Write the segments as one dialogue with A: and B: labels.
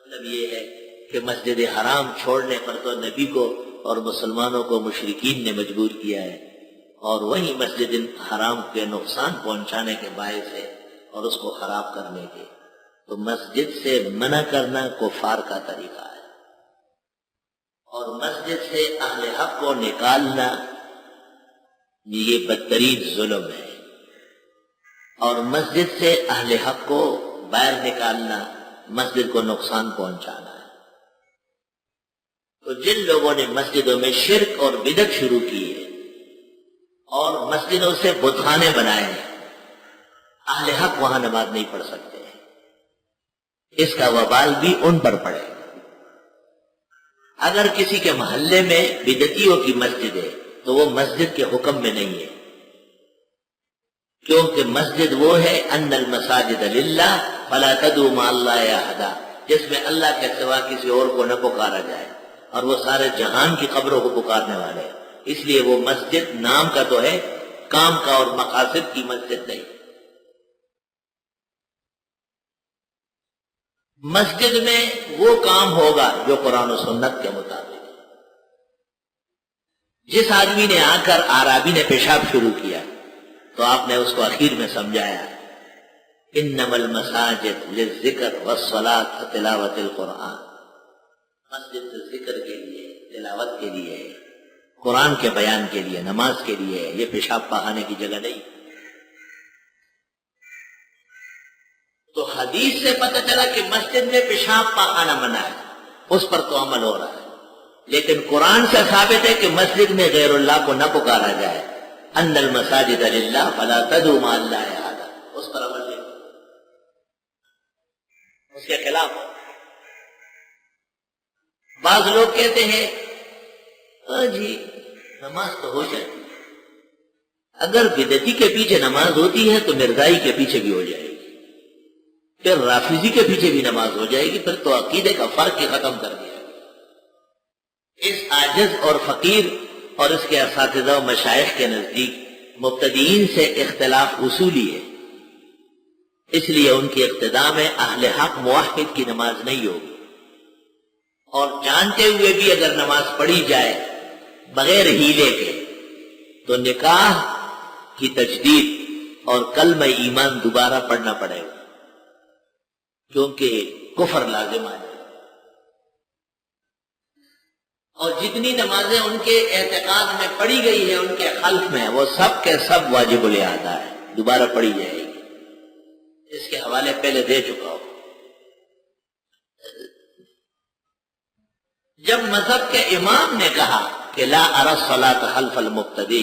A: مطلب یہ ہے کہ مسجد حرام چھوڑنے پر تو نبی کو اور مسلمانوں کو مشرکین نے مجبور کیا ہے، اور وہی مسجد حرام کے نقصان پہنچانے کے باعث ہے اور اس کو خراب کرنے کے، تو مسجد سے منع کرنا کفار کا طریقہ ہے، اور مسجد سے اہل حق کو نکالنا یہ بدترین ظلم ہے، اور مسجد سے اہل حق کو باہر نکالنا مسجد کو نقصان پہنچانا ہے۔ تو جن لوگوں نے مسجدوں میں شرک اور بدعت شروع کی ہے اور مسجدوں سے بتخانے بنائے ہیں، اہل حق وہاں نماز نہیں پڑھ سکتے، اس کا وبال بھی ان پر پڑے گا۔ اگر کسی کے محلے میں بدعتیوں کی مسجد ہے تو وہ مسجد کے حکم میں نہیں ہے، کیونکہ مسجد وہ ہے ان المساجد للہ فلا تدعوا مع اللہ احدا، جس میں اللہ کے سوا کسی اور کو نہ پکارا جائے، اور وہ سارے جہان کی قبروں کو پکارنے والے ہیں، اس لیے وہ مسجد نام کا تو ہے، کام کا اور مقاصد کی مسجد نہیں۔ مسجد میں وہ کام ہوگا جو قرآن و سنت کے مطابق ہے۔ جس آدمی نے آ کر آرابی نے پیشاب شروع کیا تو آپ نے اس کو اخیر میں سمجھایا انما المساجد للذکر والصلاۃ وتلاوت القرآن، مسجد سے ذکر کے لیے، تلاوت کے لیے، قرآن کے بیان کے لیے، نماز کے لیے، یہ پیشاب پخانے کی جگہ نہیں۔ تو حدیث سے پتہ چلا کہ مسجد میں پیشاب پخانا منع ہے، اس پر تو عمل ہو رہا ہے، لیکن قرآن سے ثابت ہے کہ مسجد میں غیر اللہ کو نہ پکارا جائے، ان المساجد للہ فلا تدعوا مع اللہ احدا، اس پر عمل نہیں، اس کے خلاف۔ بعض لوگ کہتے ہیں جی نماز تو ہو جاتی ہے، اگر بدعتی کے پیچھے نماز ہوتی ہے تو مرزائی کے پیچھے بھی ہو جائے گی، پھر رافضی کے پیچھے بھی نماز ہو جائے گی، پھر تو عقیدے کا فرق ہی ختم کر دیا گیا۔ اس عاجز اور فقیر اور اس کے اساتذہ و مشائخ کے نزدیک مبتدئین سے اختلاف اصولی ہے، اس لیے ان کی اقتداء میں اہل حق موحد کی نماز نہیں ہوگی، اور جانتے ہوئے بھی اگر نماز پڑھی جائے بغیر ہیلے کے تو نکاح کی تجدید اور کلمہ ایمان دوبارہ پڑھنا پڑے گا، کیونکہ کفر لازم آ جائے، اور جتنی نمازیں ان کے اعتقاد میں پڑھی گئی ہیں ان کے خلف میں وہ سب کے سب واجب الادا ہے، دوبارہ پڑھی جائے گی، اس کے حوالے پہلے دے چکا ہوں۔ جب مذہب کے امام نے کہا کہ لا ارى الصلاة خلف المبتدی،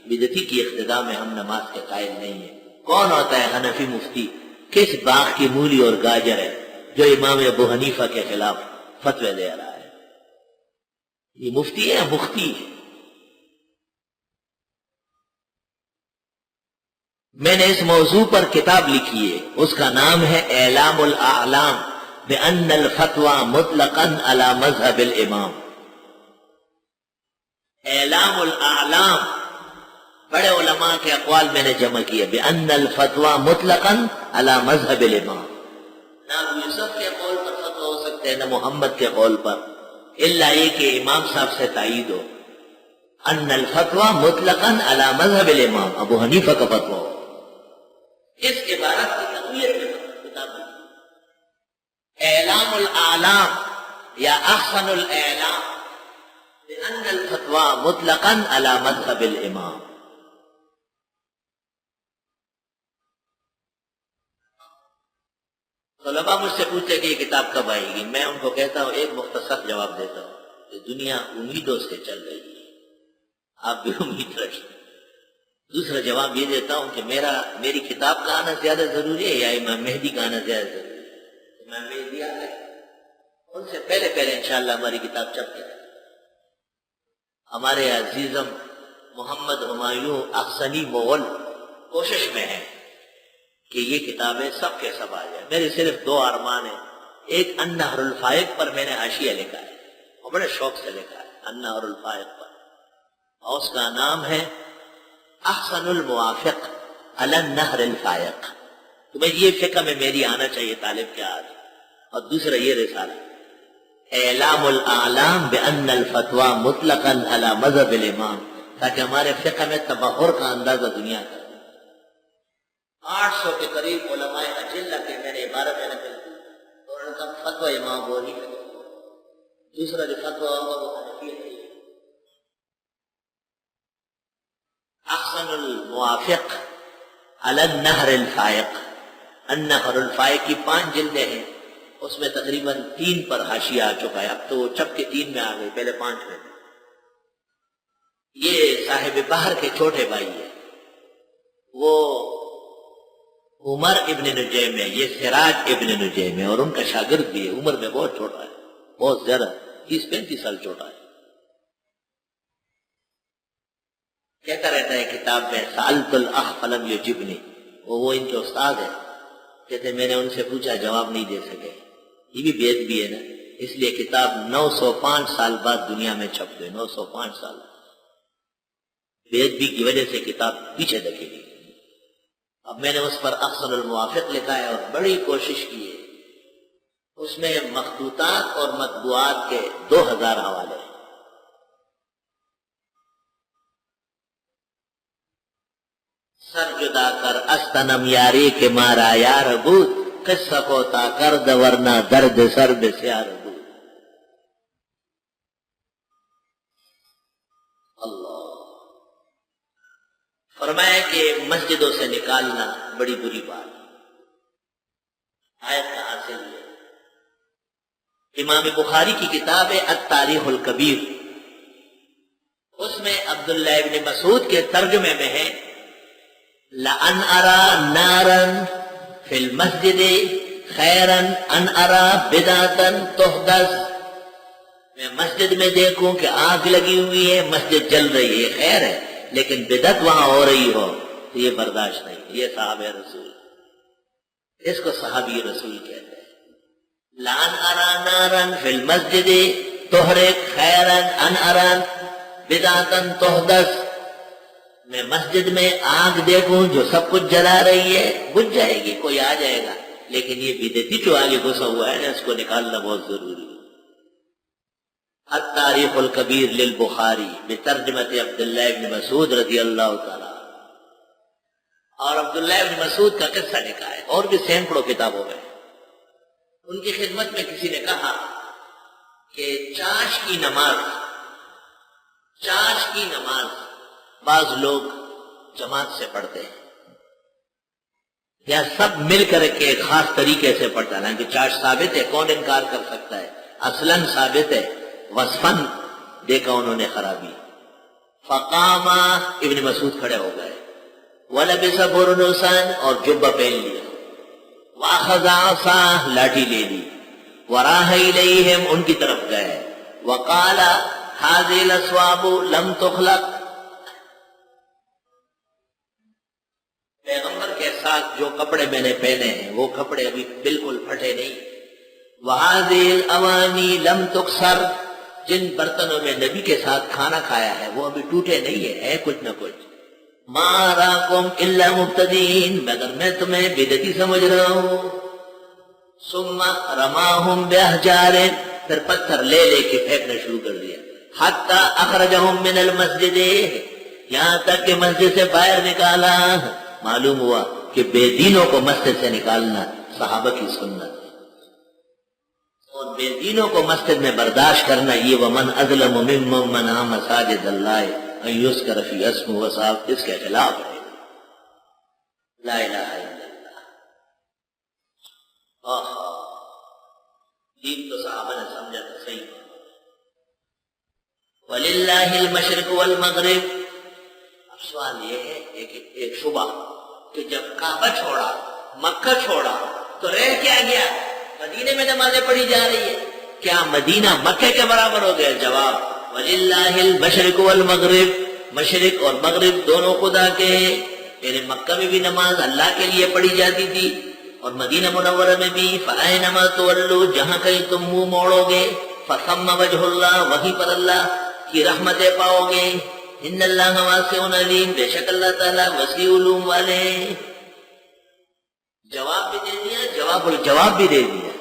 A: بدعتی کی اقتداء میں ہم نماز کے قائل نہیں ہیں، کون ہوتا ہے حنفی مفتی؟ کس باغ کی مولی اور گاجر ہے جو امام ابو حنیفہ کے خلاف فتوی دے رہا ہے؟ یہ مفتی ہے یا مختی ہے؟ میں نے اس موضوع پر کتاب لکھی ہے، اس کا نام ہے اعلام الاعلام بأن الفتوى مطلقا على مذهب الامام۔ اعلام الاعلام بڑے علماء کے اقوال میں نے جمع کیے، بأن الفتوى مطلقا على مذهب الامام، نہ یوسف کے قول پر فتویٰ ہو سکتے ہیں نہ محمد کے قول پر، الا یہ کہ امام صاحب سے تائید ہو، ان الفتوى مطلقا على مذهب الامام، ابو حنیفہ کا فتویٰ ہو۔ اس عبارت کی تقویت میں کتاب اعلام الاعلام یا احسن الاعلام بأن الفتوى مطلقا على مذهب الامام۔ طلباء مجھ سے پوچھتے کہ یہ کتاب کب آئے گی، میں ان کو کہتا ہوں ایک مختصر جواب دیتا ہوں کہ دنیا امیدوں سے چل رہی ہے، آپ بھی امید رکھیں۔ دوسرا جواب یہ دیتا ہوں کہ میری کتاب کا آنا زیادہ ضروری ہے یا امام مہدی کا آنا زیادہ ضروری ہے؟ امام مہدی آ گئے، ان سے پہلے انشاءاللہ ہماری کتاب چھپ جائے۔ ہمارے عزیزم محمد ہمایوں احسنی مغل کوشش میں ہے کہ یہ کتابیں سب کے سب آ جائیں۔ میرے صرف دو ارمان ہیں، ایک النہر الفائق پر میں نے حاشیہ لکھا ہے اور بڑے شوق سے لکھا ہے، النہر الفائق پر، اور اس کا نام ہے احسن الموافق علی النہر الفائق۔ تو میں یہ فقہ میں میری آنا چاہیے طالب کے ہاتھ، اور دوسرا یہ رسالہ اعلام الاعلام بان الفتوی مطلقا علی مذہب الامام، تاکہ ہمارے فقہ میں تبحر کا اندازہ دنیا کا 800 کے قریب علماء اجلہ کے میں نے عبارتیں نقل کی، اور ان کا فتوی امام وہی ہے۔ دوسرا جو فتوی ہوگا وہ حنفی ہے۔ احسن الموافق علی النہر الفائق، النہر الفائق کی 5 جلدیں ہیں، اس میں تقریباً 3 پر حاشیہ آ چکا ہے، اب تو وہ چپ کے 3 میں آ گئی، پہلے 5 میں۔ یہ صاحب بحر کے چھوٹے بھائی ہے، وہ عمر ابن نجیم ہے، یہ سراج ابن نجیم ہے، اور ان کا شاگرد بھی ہے، عمر میں بہت چھوٹا ہے، بہت زیادہ 30-35 سال چھوٹا ہے۔ کہتا رہتا ہے کتاب میں سألت الاخ فلم یجبنی، وہ ان کے استاد ہیں، کہتے میں نے ان سے پوچھا جواب نہیں دے سکے۔ یہ بھی بے ادبی ہے نا، اس لیے کتاب 905 سال بعد دنیا میں چھپ گئی، 905 سال بے ادبی کی وجہ سے کتاب پیچھے دھکیلی گئی۔ اب میں نے اس پر احسن الموافق لکھا ہے اور بڑی کوشش کی ہے، اس میں مخطوطات اور مطبوعات کے 2000 حوالے ہیں۔ سر جدا کر استنم یاری کے مارا یار بود، قصہ کو تا کرد ورنہ درد سرد سیار بود۔ اللہ فرمایا کہ مسجدوں سے نکالنا بڑی بری بات۔ آیت کا حاصل ہے امام بخاری کی کتاب ہے التاریخ الکبیر، اس میں عبداللہ ابن مسعود کے ترجمے میں ہے لَأَنْ أَرَى نَارًا فِي الْمَسْجِدِ خَيْرًا أَنْ أَرَى بِدْعَةً تُحْدَثُ، میں مسجد میں دیکھوں کہ آگ لگی ہوئی ہے، مسجد جل رہی ہے، خیر ہے، لیکن بدعت وہاں ہو رہی ہو تو یہ برداشت نہیں۔ یہ صحابہ رسول، اس کو صحابی رسول کہتے ہیں۔ لَأَنْ أَرَى نَارًا فِي الْمَسْجِدِ تُحْرِقُ خَيْرًا أَنْ أَرَى بِدْعَةً تُحْدَثُ، میں مسجد میں آگ دیکھوں جو سب کچھ جلا رہی ہے، بجھ جائے گی، کوئی آ جائے گا، لیکن یہ بدعتی جو آگے گھسا ہوا ہے نا، اس کو نکالنا بہت ضروری ہے۔ التاریخ الکبیر للبخاری بترجمت عبداللہ ابن مسعود رضی اللہ تعالی، اور عبداللہ ابن مسعود کا قصہ لکھا ہے، اور بھی سینکڑوں کتابوں میں۔ ان کی خدمت میں کسی نے کہا کہ چاش کی نماز بعض لوگ جماعت سے پڑھتے ہیں یا سب مل کر کے ایک خاص طریقے سے پڑھتا ہے، کہ چاش ثابت ہے، کون انکار کر سکتا ہے، اصلاً ثابت ہے، وصفاً دیکھا انہوں نے خرابی۔ فقام ابن مسعود کھڑے ہو گئے، ولبس برنوسا اور جبہ پہن لیا، واخذ عصا لاٹھی لے لی، وراہ الیہم ان کی طرف گئے، وقال هذه الاسواب لم تخلق، پیغمبر کے ساتھ جو کپڑے میں نے پہنے ہیں وہ کپڑے ابھی بالکل پھٹے نہیں۔ وَهَذِهِ الْأَوَانِي لَمْ تُكْسَرْ، جن برتنوں میں نبی کے ساتھ کھانا کھایا ہے وہ ابھی ٹوٹے نہیں ہے کچھ نہ کچھ۔ مَا أَرَاكُمْ إِلَّا مُبْتَدِئِينَ، مگر میں تمہیں بدعتی سمجھ رہا ہوں۔ ثُمَّ رَمَاهُمْ بِأَحْجَارٍ، پھر پتھر لے لے کے پھینکنا شروع کر دیا، حَتَّى أَخْرَجَهُمْ مِنَ الْمَسْجِدِ، یہاں تک کہ مسجد سے باہر نکالا۔ معلوم ہوا کہ بے دینوں کو مسجد سے نکالنا صحابہ کی سنت ہے، اور بے دینوں کو مسجد میں برداشت کرنا یہ ومن اظلم ممن منع مساجد اللہ ان یذکر فی اسمہ وصحابہ، اس کے خلاف ہے۔ لا الہ الا اللہ۔ دین تو صحابہ نے سمجھا تھا صحیح۔ وَلِلَّهِ الْمَشْرِقُ وَالْمَغْرِبُ، اب سوال یہ ہے ایک شبہ کہ جب کعبہ چھوڑا، مکہ چھوڑا تو رہ کیا گیا؟ مدینے میں نمازیں پڑھی جا رہی ہے، کیا مدینہ مکہ کے برابر ہو گیا؟ جواب وَلِلَّهِ الْمَشْرِقُ وَالْمَغْرِبُ، مشرق اور مغرب دونوں خدا کے ہیں، یعنی مکہ میں بھی نماز اللہ کے لیے پڑھی جاتی تھی اور مدینہ منورہ میں بھی۔ فَأَيْنَمَا تُوَلُّوا، جہاں کہیں تم منہ موڑو گے، فَثَمَّ وَجْهُ اللَّهِ، وہیں پر اللہ کی رحمتیں پاؤ گے۔ ان اللہ واسع علیم، بے شک اللہ تعالیٰ وسیع علوم والے۔ جواب بھی دے دیا، جواب الجواب بھی دے دیا۔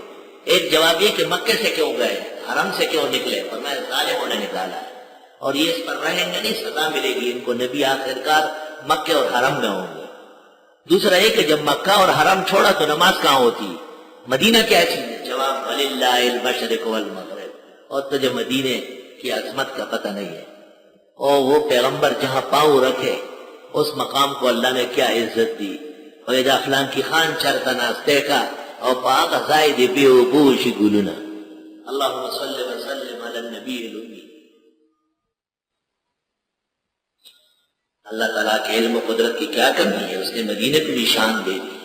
A: ایک جواب یہ کہ مکے سے کیوں گئے، حرم سے کیوں نکلے، فرمایا ظالموں نے نکالا ہے اور یہ اس پر رہیں گے نہیں، سزا ملے گی ان کو، نبی آخرکار مکے اور حرم میں ہوں گے۔ دوسرا یہ کہ جب مکہ اور حرم چھوڑا تو نماز کہاں ہوتی، مدینہ کیا چیز ہے؟ جواب وللہ المشرق والمغرب، اور تجھے مدینے کی عظمت کا پتہ نہیں ہے، اور وہ پیغمبر جہاں پاؤں رکھے اس مقام کو اللہ نے کیا عزت دی۔ وَإِذَا فلان کی خان چرتنا استیکا اور پاک زائد بیوبوش گلنا۔ اللہم صلی وسلم علی النبی الامی۔ اللہ تعالیٰ کے علم و قدرت کی کیا کمی ہے، اس نے مدینے کو نشان دے دی۔